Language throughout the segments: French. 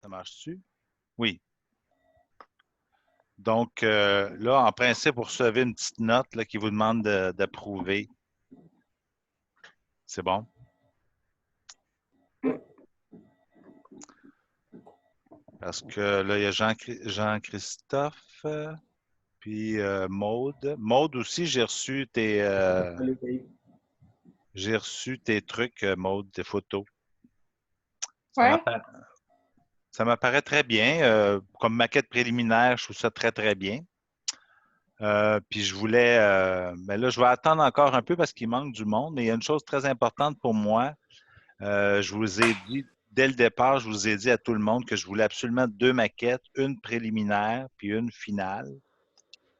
Ça marche-tu? Oui. Donc, là, en principe, vous recevez une petite note là, qui vous demande d'approuver. C'est bon? Parce que là, il y a Jean-Christophe, puis Maude. Maude aussi, Allez, Dave. j'ai reçu tes trucs, Maude, tes photos. Ça Ouais. m'apparaît, ça m'apparaît très bien. Comme maquette préliminaire, je trouve ça très, très bien. Puis je voulais, mais là, je vais attendre encore un peu parce qu'il manque du monde, mais il y a une chose très importante pour moi. Je vous ai dit, dès le départ, je vous ai dit à tout le monde que je voulais absolument deux maquettes, une préliminaire puis une finale.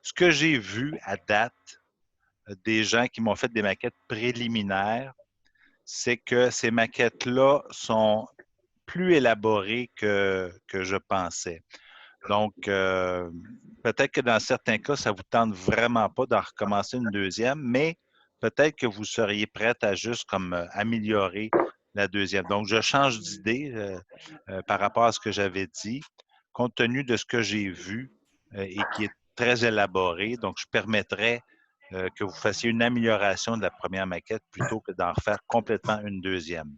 Ce que j'ai vu à date des gens qui m'ont fait des maquettes préliminaires, c'est que ces maquettes-là sont plus élaborées que je pensais. Donc, peut-être que dans certains cas, ça ne vous tente vraiment pas d'en recommencer une deuxième, mais peut-être que vous seriez prête à juste comme améliorer la deuxième. Donc, je change d'idée par rapport à ce que j'avais dit, compte tenu de ce que j'ai vu et qui est très élaboré. Donc, je permettrais que vous fassiez une amélioration de la première maquette plutôt que d'en refaire complètement une deuxième.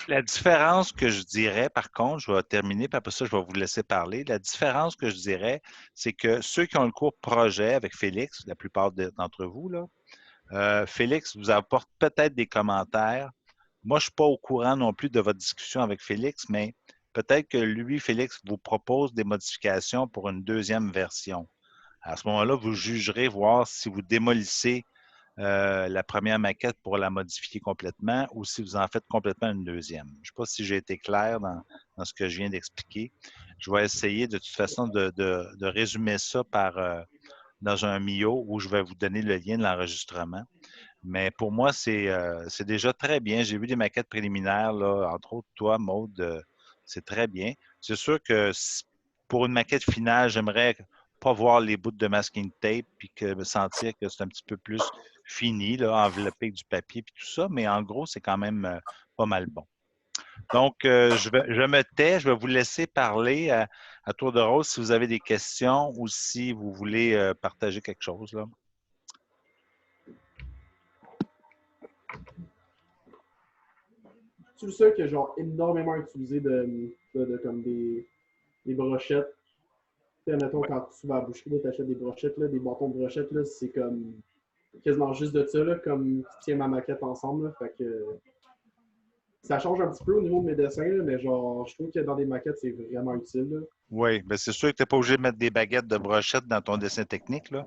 La différence que je dirais, par contre, je vais terminer, puis après ça, je vais vous laisser parler. La différence que je dirais, c'est que ceux qui ont le cours projet avec Félix, la plupart d'entre vous, là, Félix vous apporte peut-être des commentaires. Moi, je ne suis pas au courant non plus de votre discussion avec Félix, mais peut-être que lui, Félix, vous propose des modifications pour une deuxième version. À ce moment-là, vous jugerez voir si vous démolissez la première maquette pour la modifier complètement ou si vous en faites complètement une deuxième. Je ne sais pas si j'ai été clair dans ce que je viens d'expliquer. Je vais essayer de toute façon de résumer ça dans un Mio où je vais vous donner le lien de l'enregistrement. Mais pour moi, c'est déjà très bien. J'ai vu des maquettes préliminaires, là, entre autres, toi, Maude, c'est très bien. C'est sûr que pour une maquette finale, j'aimerais pas voir les bouts de masking tape puis que me sentir que c'est un petit peu plus fini, là, enveloppé avec du papier puis tout ça, mais en gros, c'est quand même pas mal bon. Donc, je me tais, je vais vous laisser parler à tour de rôle si vous avez des questions ou si vous voulez partager quelque chose, là. C'est le seul que genre énormément utilisé comme des brochettes. Tu sais, mettons, Ouais. quand tu vas à la boucherie, tu achètes des brochettes, là, des bâtons de brochettes, là, c'est comme quasiment juste de ça, là, comme tu tiens ma maquette ensemble. Là, fait que ça change un petit peu au niveau de mes dessins, là, mais genre, je trouve que dans des maquettes, c'est vraiment utile. Là. Oui, bien c'est sûr que tu n'es pas obligé de mettre des baguettes de brochette dans ton dessin technique, là.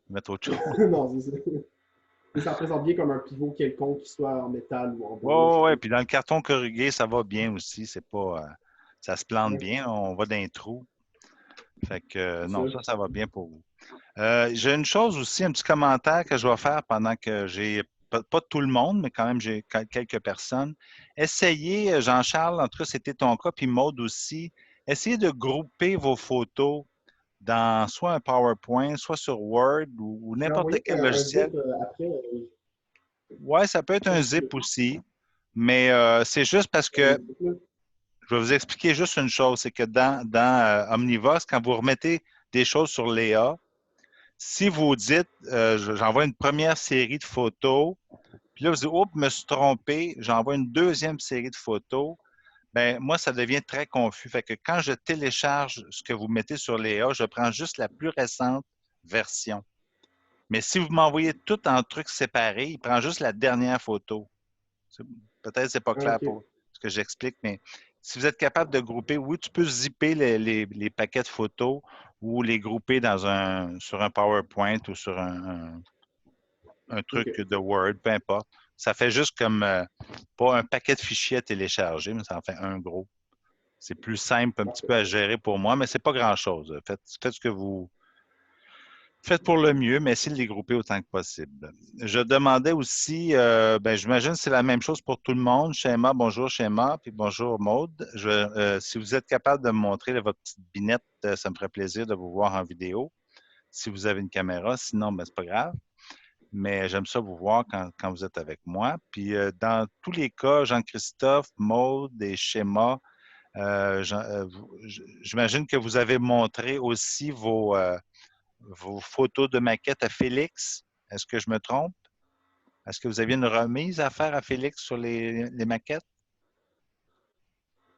Mettre autre chose. Non, c'est ça. Et ça représente bien comme un pivot quelconque, qui soit en métal ou en Oui, bois, je oui, trouve. puis dans le carton corrugué, ça va bien aussi. C'est pas, ça se plante Ouais, bien, on va dans les trous. Fait que c'est non, ça. ça va bien pour vous. J'ai une chose aussi, un petit commentaire que je vais faire pendant que j'ai, pas tout le monde, mais quand même j'ai quelques personnes. Essayez, Jean-Charles, en tout cas, c'était ton cas, puis Maude aussi, essayez de grouper vos photos dans soit un PowerPoint, soit sur Word ou J'ai n'importe envoyé quel un logiciel. zip après. Ouais, ça peut être un Parce zip que, aussi, mais c'est juste parce que zip, là. je vais vous expliquer juste une chose, c'est que dans Omnivos, quand vous remettez des choses sur Léa, si vous dites, j'envoie une première série de photos, puis là, vous dites, oups, je me suis trompé, j'envoie une deuxième série de photos, ben moi, ça devient très confus. Fait que quand je télécharge ce que vous mettez sur Léa, je prends juste la plus récente version. Mais si vous m'envoyez tout en trucs séparés, il prend juste la dernière photo. Peut-être que ce n'est pas Ah, clair ok. pour ce que j'explique, mais si vous êtes capable de grouper, oui, tu peux zipper les paquets de photos ou les grouper sur un PowerPoint ou sur un Ok. truc de Word, peu importe. Ça fait juste comme, pas un paquet de fichiers à télécharger, mais ça en fait un gros. C'est plus simple un petit Parfait. peu à gérer pour moi, mais c'est pas grand-chose. Faites ce que vous, faites pour le mieux, mais essayez de les grouper autant que possible. Je demandais aussi, ben, j'imagine que c'est la même chose pour tout le monde. Schéma, bonjour Schéma, puis bonjour Maude. Si vous êtes capable de me montrer là, votre petite binette, ça me ferait plaisir de vous voir en vidéo. Si vous avez une caméra, sinon, ben, c'est pas grave. mais j'aime ça vous voir quand vous êtes avec moi. Puis dans tous les cas, Jean-Christophe, Maude et Schéma, j'imagine que vous avez montré aussi vos photos de maquettes à Félix. Est-ce que je me trompe? Est-ce que vous aviez une remise à faire à Félix sur les maquettes?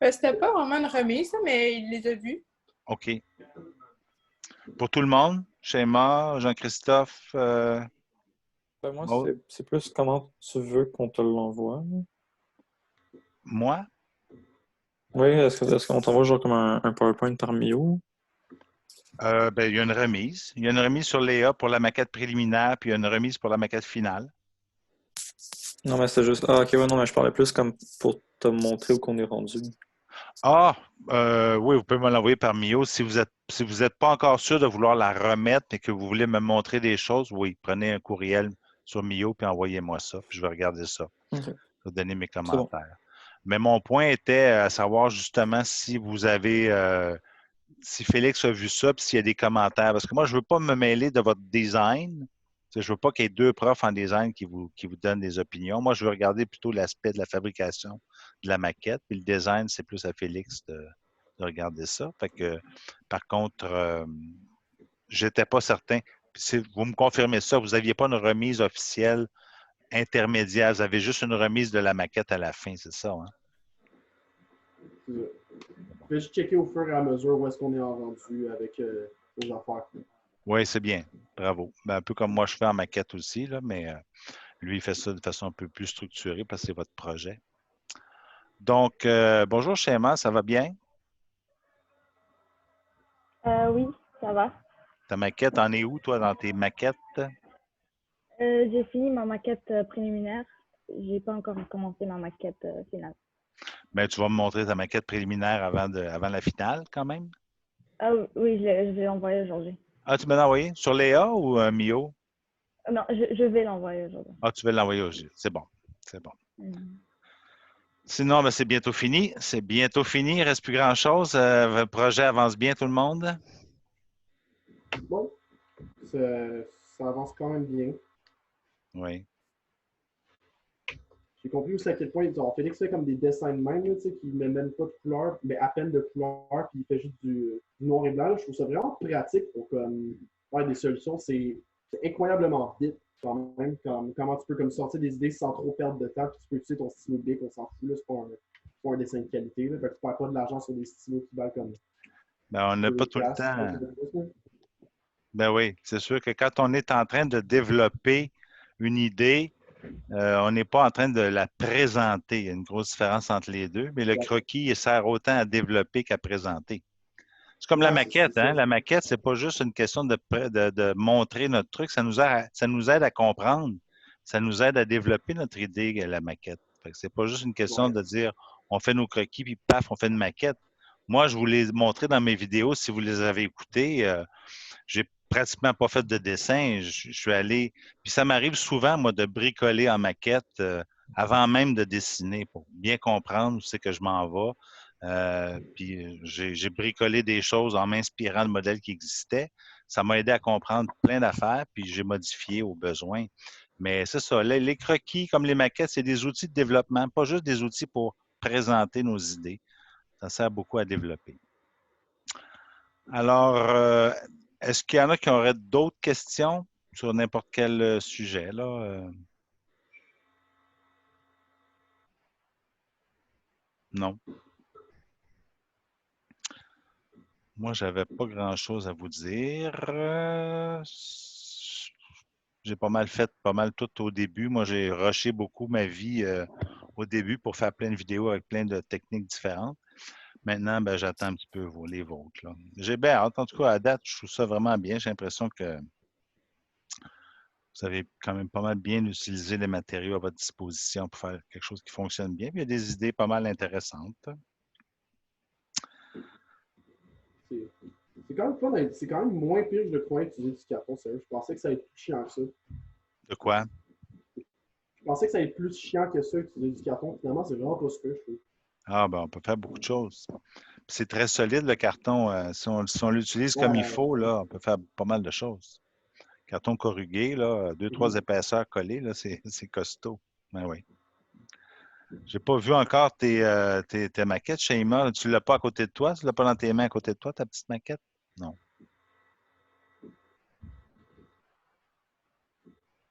C'était pas vraiment une remise, ça, mais il les a vus. OK. Pour tout le monde, Schéma, Jean-Christophe, Ben, moi, Maud, c'est plus comment tu veux qu'on te l'envoie. Là. moi? Oui, est-ce qu'on t'envoie genre comme un PowerPoint par Mio? Ben, il y a une remise. Il y a une remise sur Léa pour la maquette préliminaire, puis il y a une remise pour la maquette finale. Non, mais c'est juste. Ah, ok, ouais, non, mais je parlais plus comme pour te montrer où qu'on est rendu. Ah, oui, vous pouvez me l'envoyer par Mio. Si vous êtes pas encore sûr de vouloir la remettre et que vous voulez me montrer des choses, oui, prenez un courriel sur Mio puis envoyez-moi ça, puis je vais regarder ça. Ok, Je vais donner mes c'est bon. commentaires. Mais mon point était à savoir justement si vous avez, si Félix a vu ça, puis s'il y a des commentaires. Parce que moi, je ne veux pas me mêler de votre design. Je ne veux pas qu'il y ait deux profs en design qui vous donnent des opinions. Moi, je veux regarder plutôt l'aspect de la fabrication de la maquette. Puis le design, c'est plus à Félix de regarder ça. Fait que, par contre, j'étais pas certain. Puis si vous me confirmez ça, vous n'aviez pas une remise officielle intermédiaire. Vous avez juste une remise de la maquette à la fin, c'est ça, hein? Je vais juste checker au fur et à mesure où est-ce qu'on est rendu avec nos affaires. Oui, c'est bien. Bravo. Ben, un peu comme moi, je fais en maquette aussi, là, mais lui, il fait ça de façon un peu plus structurée parce que c'est votre projet. Donc, bonjour Chéma, ça va bien? Oui, ça va. Ta maquette, en est où, toi, dans tes maquettes? J'ai fini ma maquette préliminaire. J'ai pas encore commencé ma maquette finale. Ben, tu vas me montrer ta maquette préliminaire avant la finale, quand même? Ah oui, je vais l'envoyer aujourd'hui. Ah, tu m'as envoyé? Sur Léa ou Mio? Non, je vais l'envoyer aujourd'hui. Ah, tu veux l'envoyer aujourd'hui. C'est bon. C'est bon. Mhm. Sinon, ben, c'est bientôt fini. C'est bientôt fini. Il ne reste plus grand-chose. Le projet avance bien, tout le monde? Bon, ça, ça avance quand même bien. Oui. J'ai compris aussi à quel point genre, Félix fait comme des dessins de même, là, qui ne met même pas de couleur, mais à peine de couleur, puis il fait juste du noir et blanc. Là. Je trouve ça vraiment pratique pour comme, faire des solutions. C'est incroyablement vite quand même. Comment tu peux comme, sortir des idées sans trop perdre de temps, puis tu peux utiliser ton stylo B qu'on s'en fout. C'est pas un dessin de qualité. Là. Fait que tu ne perds pas de l'argent sur des stylos qui valent comme Ben, on n'a pas tout le 2$, temps. là. Ben oui, c'est sûr que quand on est en train de développer une idée, on n'est pas en train de la présenter. Il y a une grosse différence entre les deux, mais le croquis, il sert autant à développer qu'à présenter. C'est comme la maquette, hein? La maquette, c'est pas juste une question de montrer notre truc, ça nous aide à comprendre, ça nous aide à développer notre idée, la maquette. Fait que c'est pas juste une question de dire on fait nos croquis, puis paf, on fait une maquette. Moi, je vous l'ai montré dans mes vidéos, si vous les avez écoutées, j'ai pratiquement pas fait de dessin. Je suis allé. Puis ça m'arrive souvent, moi, de bricoler en maquette avant même de dessiner pour bien comprendre où c'est que je m'en vais. Puis j'ai bricolé des choses en m'inspirant de modèles qui existaient. Ça m'a aidé à comprendre plein d'affaires, puis j'ai modifié au besoin. Mais c'est ça, les croquis, comme les maquettes, c'est des outils de développement, pas juste des outils pour présenter nos idées. Ça sert beaucoup à développer. Alors, est-ce qu'il y en a qui auraient d'autres questions sur n'importe quel sujet, là? Non. Moi, j'avais pas grand-chose à vous dire. J'ai pas mal fait, pas mal tout au début. Moi, j'ai rushé beaucoup ma vie au début pour faire plein de vidéos avec plein de techniques différentes. Maintenant, ben, j'attends un petit peu les vôtres, là. J'ai bien hâte. En tout cas, à date, je trouve ça vraiment bien. J'ai l'impression que vous avez quand même pas mal bien utilisé les matériaux à votre disposition pour faire quelque chose qui fonctionne bien. Puis il y a des idées pas mal intéressantes. C'est quand même fun, c'est quand même moins pire que je le croyais utiliser du carton, sérieux. Je pensais que ça allait être plus chiant que ça. De quoi? Je pensais que ça allait être plus chiant que ça, utiliser du carton. Finalement, c'est vraiment pas super, je trouve. Ah, ben, on peut faire beaucoup de choses. C'est très solide, le carton. Si on l'utilise comme il Ouais, faut, là, on peut faire pas mal de choses. Carton corrugué, là, 2-3 Mhm. épaisseurs collées, là, c'est costaud. Ben oui. J'ai pas vu encore tes maquettes, Shaima. Tu l'as pas à côté de toi? Tu l'as pas dans tes mains à côté de toi, ta petite maquette? Non.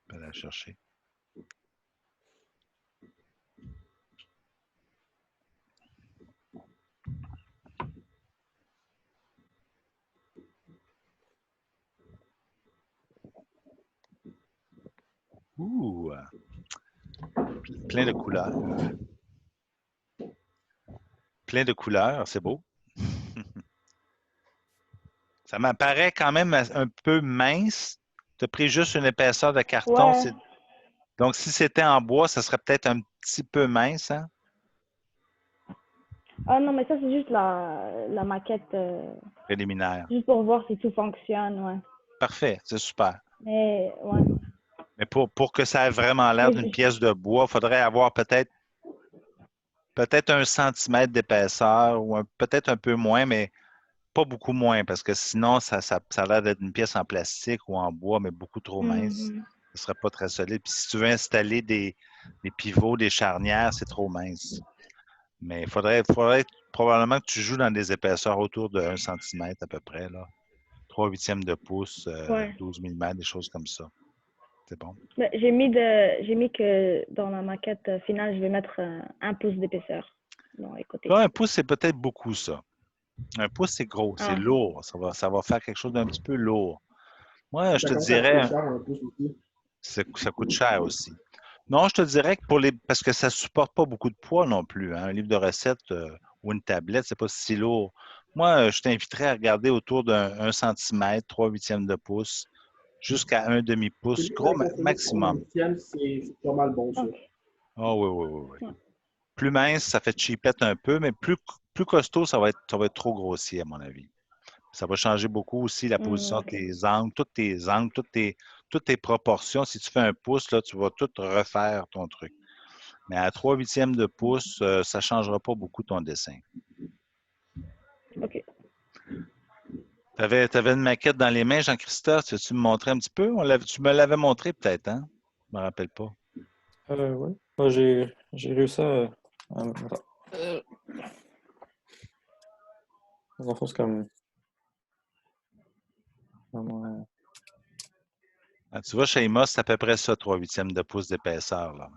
Je vais la chercher. Ouh! Plein de couleurs. Plein de couleurs, c'est beau. Ça m'apparaît quand même un peu mince. Tu as pris juste une épaisseur de carton. Ouais. Donc, si c'était en bois, ça serait peut-être un petit peu mince, hein? Ah non, mais ça, c'est juste la maquette, Préliminaire. juste pour voir si tout fonctionne, ouais. Parfait, c'est super. Mais, ouais. Mais pour que ça ait vraiment l'air Mais d'une pièce de bois, il faudrait avoir peut-être 1 centimètre d'épaisseur ou peut-être un peu moins, mais pas beaucoup moins, parce que sinon, ça a l'air d'être une pièce en plastique ou en bois, mais beaucoup trop mince. Mhm. Ce ne serait pas très solide. Puis si tu veux installer des pivots, des charnières, c'est trop mince. Mais il faudrait probablement que tu joues dans des épaisseurs autour de 1 centimètre à peu près, là. 3/8 de pouce, Ouais. 12 millimètres, des choses comme ça. C'est bon. Mais j'ai mis que dans la maquette finale, je vais mettre 1 pouce d'épaisseur dans les côtés. Là, 1 pouce, c'est peut-être beaucoup, ça. 1 pouce, c'est gros, c'est Ah. lourd. Ça va faire quelque chose d'un petit peu lourd. Moi, je Ça te commence à coûter dirais, cher un pouce aussi. ça coûte cher aussi. Non, je te dirais que parce que ça ne supporte pas beaucoup de poids non plus, hein. Un livre de recettes ou une tablette, c'est pas si lourd. Moi, je t'inviterais à regarder autour d'un centimètre, 3/8 de pouce, jusqu'à un C'est demi-pouce, mieux gros de consommer en maximum. huitième, c'est pas mal bon, ça. Ok. Ah oui, oui, oui, oui. Ouais. Plus mince, ça fait cheapette un peu, mais plus costaud, ça va être trop grossier, à mon avis. Ça va changer beaucoup aussi la position de Ok. tes angles, toutes tes proportions. Si tu fais 1 pouce, là, tu vas tout refaire ton truc. Mais à 3/8 de pouce, ça ne changera pas beaucoup ton dessin. Ok. Tu avais une maquette dans les mains, Jean-Christophe. Tu me montrer un petit peu? Tu me l'avais montré peut-être, hein? Je ne me rappelle pas. Ouais. Moi, j'ai réussi attends. Dans le fond, c'est comme. Ah, tu vois, chez Emos, c'est à peu près ça, 3/8 de pouce d'épaisseur, là.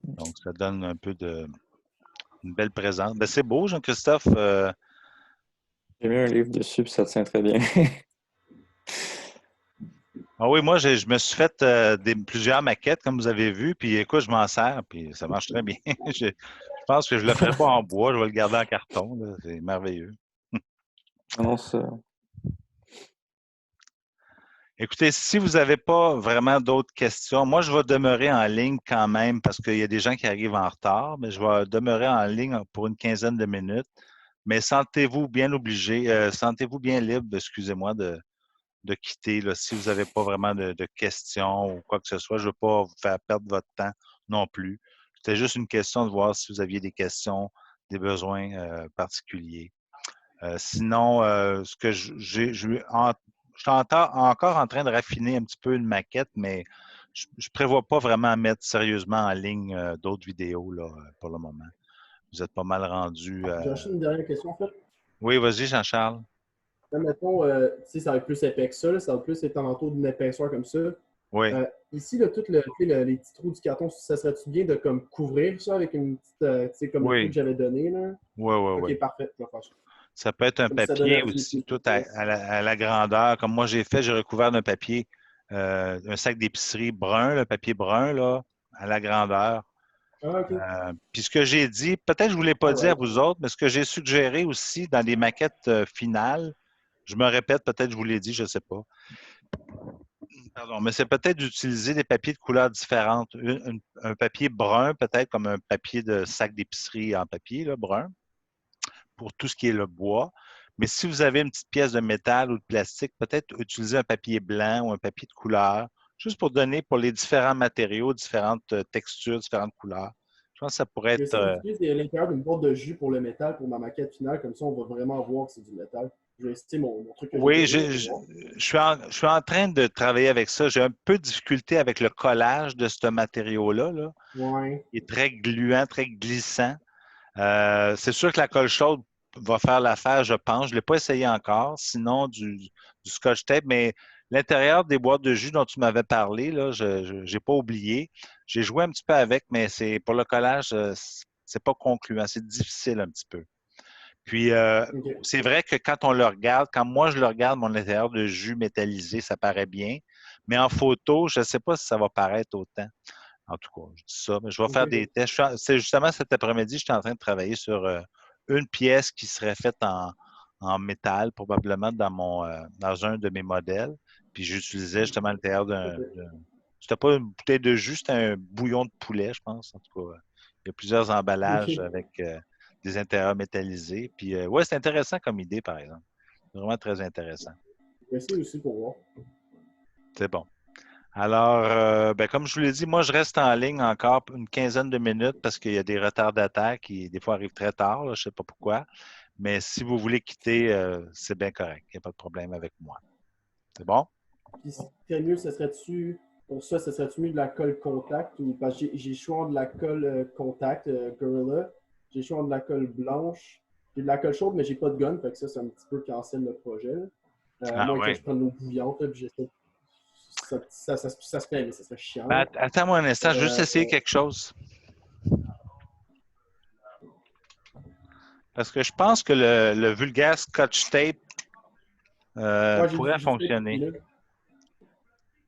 Donc, ça donne un peu une belle présence. Ben, c'est beau, Jean-Christophe. J'ai mis un livre dessus, puis ça tient très bien. Ah oui, moi, je me suis fait plusieurs maquettes, comme vous avez vu, puis écoute, je m'en sers, puis ça marche très bien. Je pense que je ne le ferai pas en bois, je vais le garder en carton, là. C'est merveilleux. Non, ça. Écoutez, si vous n'avez pas vraiment d'autres questions, moi, je vais demeurer en ligne quand même parce qu'il y a des gens qui arrivent en retard, mais je vais demeurer en ligne pour une quinzaine de minutes. Mais sentez-vous bien obligé, sentez-vous bien libre, excusez-moi, de quitter là, si vous n'avez pas vraiment de questions ou quoi que ce soit. Je ne veux pas vous faire perdre votre temps non plus. C'était juste une question de voir si vous aviez des questions, des besoins particuliers. Sinon, ce que je suis encore en train de raffiner un petit peu une maquette, mais je ne prévois pas vraiment mettre sérieusement en ligne d'autres vidéos là, pour le moment. Vous êtes pas mal rendu. J'ai acheté une dernière question, en fait. Oui, vas-y, Jean-Charles. Là, mettons, ça va être plus épais que ça, là, ça va plus être en entour d'une épaisseur comme ça. Oui, Ici, là, les petits trous du carton, ça serait-tu bien de comme, couvrir ça avec une petite, comme le coup oui, que j'avais donné, là? oui, oui, oui. Ok, parfait, je vais faire ça. Ça peut être un Comme ça donne papier un aussi, finition tout plus à la grandeur. Comme moi, j'ai recouvert d'un papier, un sac d'épicerie brun, le papier brun, là, à la grandeur. Ah, ok. Puis ce que j'ai dit, peut-être que je ne vous l'ai pas All dit à right. vous autres, mais ce que j'ai suggéré aussi dans les maquettes finales, je me répète, peut-être que je vous l'ai dit, je ne sais pas. Pardon, mais c'est peut-être d'utiliser des papiers de couleurs différentes. Un papier brun, peut-être comme un papier de sac d'épicerie en papier, là, brun, pour tout ce qui est le bois. Mais si vous avez une petite pièce de métal ou de plastique, peut-être utiliser un papier blanc ou un papier de couleur, juste pour donner pour les différents matériaux, différentes textures, différentes couleurs. Je pense que ça pourrait Je vais être. essayer d'utiliser l'intérieur d'une boîte de jus pour le métal pour ma maquette finale, comme ça on va vraiment voir que c'est du métal. Je vais essayer mon truc que j'ai Oui, déjà pour voir. je suis en train de travailler avec ça. J'ai un peu de difficulté avec le collage de ce matériau-là, là. Ouais. Il est très gluant, très glissant. C'est sûr que la colle chaude va faire l'affaire, je pense. Je ne l'ai pas essayé encore. Sinon, du scotch tape, mais l'intérieur des boîtes de jus dont tu m'avais parlé, là, je n'ai pas oublié. J'ai joué un petit peu avec, mais c'est pour le collage, c'est pas concluant. C'est difficile un petit peu. Puis, OK. c'est vrai que quand on le regarde, quand moi je le regarde, mon intérieur de jus métallisé, ça paraît bien. Mais en photo, je ne sais pas si ça va paraître autant. En tout cas, je dis ça, mais je vais faire des OK. tests. C'est justement cet après-midi, j'étais en train de travailler sur une pièce qui serait faite en métal, probablement dans un de mes modèles. Puis j'utilisais justement l'intérieur c'était pas une bouteille de jus, c'était un bouillon de poulet, je pense. En tout cas, il y a plusieurs emballages OK. avec des intérieurs métallisés. Puis ouais, c'est intéressant comme idée, par exemple. C'est vraiment très intéressant. Je vais essayer aussi pour voir. C'est bon. Alors, ben, comme je vous l'ai dit, moi, je reste en ligne encore une quinzaine de minutes parce qu'il y a des retardataires qui, des fois, arrivent très tard. Là, je ne sais pas pourquoi. Mais si vous voulez quitter, c'est bien correct. Il n'y a pas de problème avec moi. C'est bon? Puis, ce qui serait mieux, ce serait-tu, pour ça, ce serait-tu mieux de la colle contact ou parce que j'ai le choix de la colle contact Gorilla, j'ai le choix de la colle blanche, j'ai de la colle chaude, mais j'ai pas de gun, fait que ça, c'est un petit peu cancel le projet. Là. À Ah moins que oui. je prenne l'eau bouillante, là, puis j'essaie. Ça se fait, mais ça serait chiant. Ben, Là. attends-moi un instant, je vais juste Euh, essayer quelque chose. Parce que je pense que le vulgaire Scotch Tape ouais, pourrait j'ai fait fonctionner. là.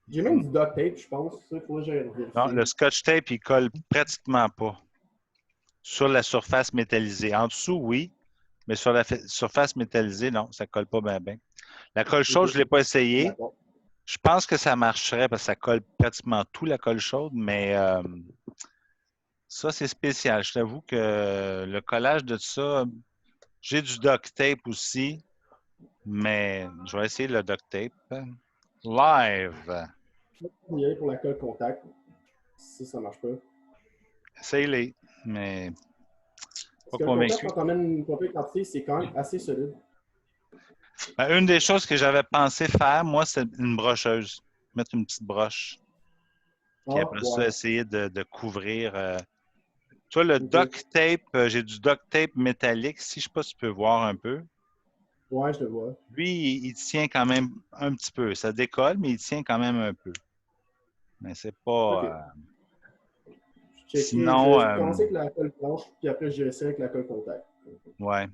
J'ai même du duct tape, je pense. Il faudrait que j'aille Non, vérifier. le Scotch Tape, il colle pratiquement pas sur la surface métallisée. En dessous, oui, mais sur la surface métallisée, non, ça ne colle pas bien, bien. La colle chaude, Ok, je ne l'ai pas essayé. d'accord. Je pense que ça marcherait parce que ça colle pratiquement tout, la colle chaude, mais ça, c'est spécial. Je t'avoue que le collage de ça, j'ai du duct tape aussi, mais je vais essayer le duct tape. Live. On va y aller pour la colle contact. Si ça marche pas. Essaye-les, mais Parce pas que le contact, convaincu. quand on amène une complète quantité, c'est quand même assez solide. Ben, une des choses que j'avais pensé faire, moi, c'est une brocheuse. Mettre une petite broche. Puis Ah, après ça, ouais. essayer de couvrir. Tu vois, le Ok. duct tape, j'ai du duct tape métallique. Si je sais pas si tu peux voir un peu. Ouais, je le vois. Lui, il tient quand même un petit peu. Ça décolle, mais il tient quand même un peu. Mais c'est Ok. pas. Je Sinon, vais commencer avec la colle blanche, puis après, je vais essayer avec la colle contact. ouais.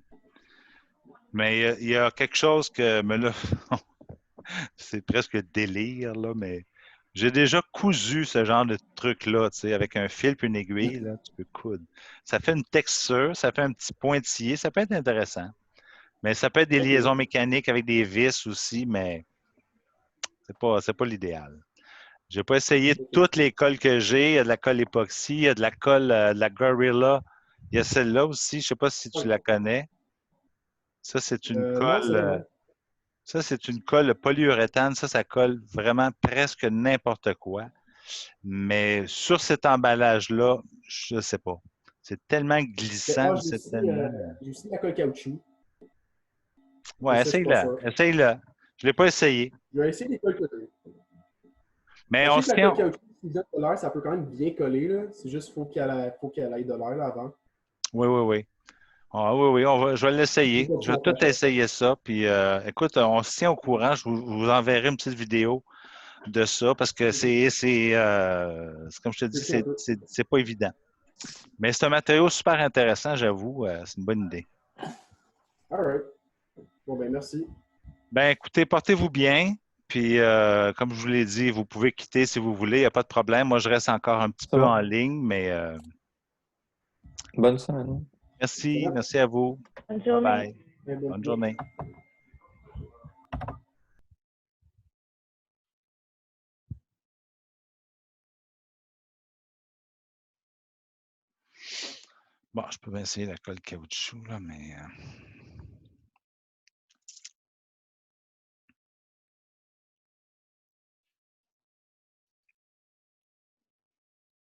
Mais il y a quelque chose que. Mais là, c'est presque délire, là, mais j'ai déjà cousu ce genre de truc-là, tu sais, avec un fil et une aiguille, là, tu peux coudre. Ça fait une texture, ça fait un petit pointillé, ça peut être intéressant. Mais ça peut être des Ok. liaisons mécaniques avec des vis aussi, mais c'est pas l'idéal. J'ai pas essayé Ok. toutes les colles que j'ai. Il y a de la colle époxy, il y a de la colle de la Gorilla. Il y a celle-là aussi, je sais pas si tu la connais. Ça, c'est une Non, c'est colle. là, non. Ça, c'est une colle polyuréthane. Ça colle vraiment presque n'importe quoi. Mais sur cet emballage-là, je ne sais pas. C'est tellement glissant, c'est tellement. J'ai aussi la colle caoutchouc. Mais Ouais, ça, je suis pas essaye-le. sûr. Essaye-le. Je ne l'ai pas essayé. Je vais essayer les colles caoutchouc. Mais Je on sais que se la colle tient. caoutchouc, si vous êtes de l'air, ça peut quand même bien coller. Là. C'est juste faut qu'elle aille de l'air là, avant. Oui, oui, oui. Ah, oui, oui, je vais C'est l'essayer. pas Je vais trop tout prochain. essayer ça. Puis, écoute, on se tient au courant. Je vous enverrai une petite vidéo de ça parce que c'est comme je te dis, C'est un peu. c'est pas évident. Mais c'est un matériau super intéressant, j'avoue. C'est une bonne idée. All right. Bon, ben, merci. Ben, écoutez, portez-vous bien. Puis, comme je vous l'ai dit, vous pouvez quitter si vous voulez. Il n'y a pas de problème. Moi, je reste encore un petit C'est peu en bon. ligne, mais Bonne semaine. merci. Merci à vous. Bonne Bye journée. bye. Bonne journée. Bon, je peux bien essayer la colle caoutchouc, là, mais.